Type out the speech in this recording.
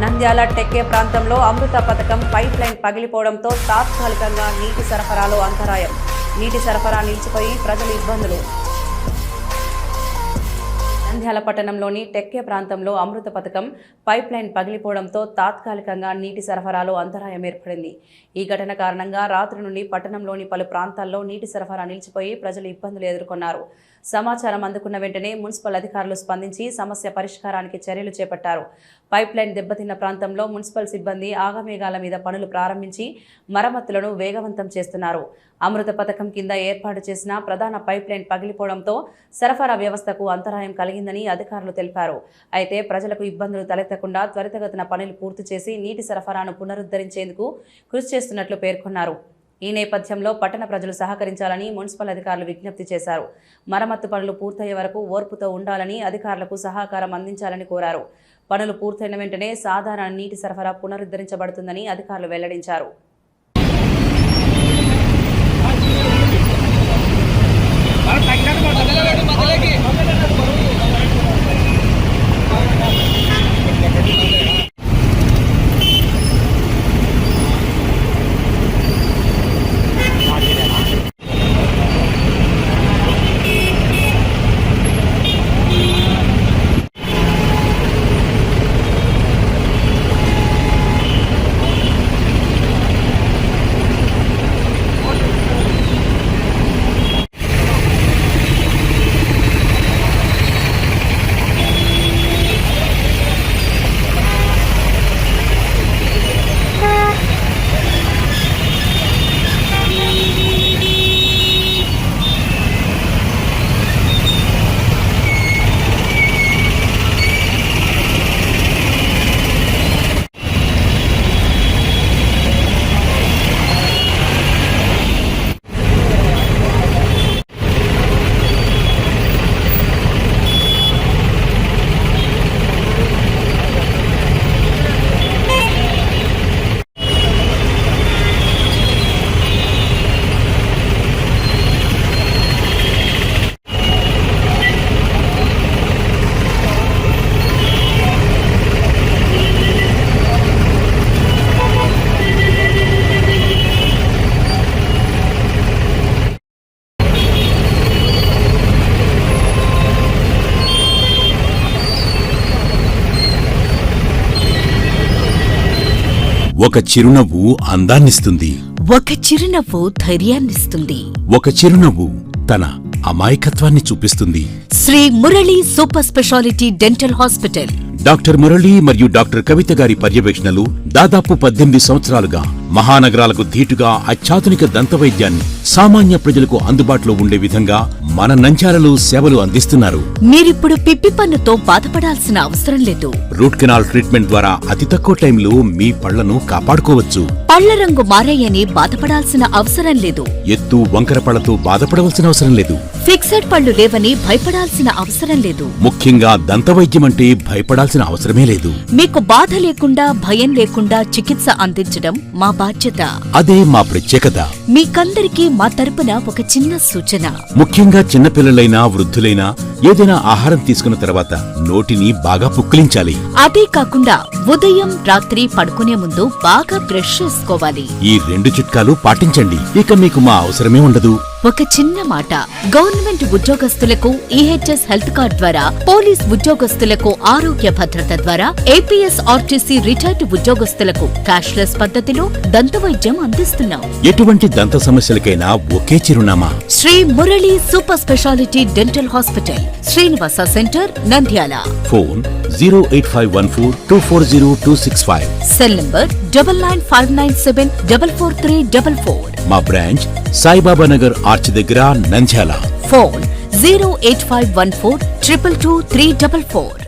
నంద్యాల టెక్కే ప్రాంతంలో అమృత పథకం pipe line పగిలిపోవడంతో తాత్కాలికంగా నీటి సరఫరాలో అంతరాయం. నీటి సరఫరా నిలిచిపోయి ప్రజలు ఇబ్బందులు. నంద్యాల పట్టణంలోని టెక్కే ప్రాంతంలో అమృత పథకం పైప్ లైన్ పగిలిపోవడంతో తాత్కాలికంగా నీటి సరఫరాలో అంతరాయం ఏర్పడింది. ఈ ఘటన కారణంగా రాత్రి నుండి పట్టణంలోని పలు ప్రాంతాల్లో నీటి సరఫరా నిలిచిపోయి ప్రజలు ఇబ్బందులు ఎదుర్కొన్నారు. సమాచారం అందుకున్న వెంటనే మున్సిపల్ అధికారులు స్పందించి సమస్య పరిష్కారానికి చర్యలు చేపట్టారు. పైప్ లైన్ దెబ్బతిన్న ప్రాంతంలో మున్సిపల్ సిబ్బంది ఆగమేఘాల మీద పనులు ప్రారంభించి మరమ్మతులను వేగవంతం చేస్తున్నారు. అమృత పథకం కింద ఏర్పాటు చేసిన ప్రధాన పైప్ లైన్ పగిలిపోవడంతో సరఫరా వ్యవస్థకు అంతరాయం కలిగిందని అధికారులు తెలిపారు. అయితే ప్రజలకు ఇబ్బందులు తలెత్తకుండా త్వరితగతిన పనులు పూర్తి చేసి నీటి సరఫరాను పునరుద్ధరించేందుకు కృషి చేస్తున్నట్లు పేర్కొన్నారు. ఈ నేపథ్యంలో పట్టణ ప్రజలు సహకరించాలని మున్సిపల్ అధికారులు విజ్ఞప్తి చేశారు. మరమ్మతు పనులు పూర్తయ్యే వరకు ఓర్పుతో ఉండాలని అధికారులకు సహకారం అందించాలని కోరారు. పనులు పూర్తయిన వెంటనే సాధారణ నీటి సరఫరా పునరుద్ధరించబడుతుందని అధికారులు వెల్లడించారు. ఒక చిరునవ్వు అందాన్నిస్తుంది. ఒక చిరునవ్వు ధైర్యాన్నిస్తుంది. ఒక చిరునవ్వు తన అమాయకత్వాన్ని చూపిస్తుంది. Sri Murali super speciality dental hospital. Doctor Murali మరియు డాక్టర్ కవిత గారి పర్యవేక్షణలు దాదాపు 18 సంవత్సరాలుగా మహానగరాలకు ధీటుగా అత్యాధునిక దంతవైద్యాన్ని సామాన్య ప్రజలకు అందుబాటులో ఉండే విధంగా మన నంద్యాలలో సేవలు అందిస్తున్నారు. మీరిప్పుడు పిప్పి పన్నుతో బాధపడాల్సిన అవసరం లేదు. రూట్ కెనాల్ ట్రీట్మెంట్ ద్వారా అతి తక్కువ టైంలో మీ పళ్లను కాపాడుకోవచ్చు. పళ్ల రంగు మారాయని బాధపడాల్సిన అవసరం లేదు. ఎత్తు వంకర పళ్లతో బాధపడవలసిన అవసరం లేదు. ఫిక్సెడ్ పళ్లు లేవని భయపడాల్సిన అవసరం లేదు. ముఖ్యంగా దంతవైద్యం అంటే భయపడాల్సిన అవసరమే లేదు. మీకు బాధ లేకుండా భయం లేకుండా చికిత్స అందించడం మా బాధ్యత. అదే మా ప్రత్యేకత. మీకందరికీ మా తరపున ఒక చిన్న సూచన. ముఖ్యంగా చిన్నపిల్లలైనా వృద్ధులైనా ఏదైనా ఆహారం తీసుకున్న తర్వాత నోటిని బాగా పుక్కిలించాలి. అదే కాకుండా ఉదయం రాత్రి పడుకునే ముందు బాగా బ్రష్ చేసుకోవాలి. ఈ 2 చిట్కాలు పాటించండి. ఇక మీకు మా అవసరమే ఉండదు. ఒక చిన్న మాట, గవర్నమెంట్ ఉద్యోగస్తులకు ఈహెచ్ఎస్ హెల్త్ కార్డ్ ద్వారా, పోలీస్ ఉద్యోగస్తులకు ఆరోగ్య భద్రత ద్వారా, ఏపీఎస్ ఆర్టీసీ రిటైర్డ్ ఉద్యోగస్తులకు క్యాష్లెస్ పద్ధతిలో దంతవైద్యం అందిస్తున్నాం. ఎటువంటి దంత సమస్యలకైనా ఒకే చిరునామా Sri Murali super speciality dental hospital, Srinivasa centre, Nandyala. Phone 08514240265. Cell number 9959744344. మా బ్రాంచ్ సాయిబాబా నగర్ ఆర్చ్ దగ్గర, నంద్యాల. ఫోన్ 08514222344.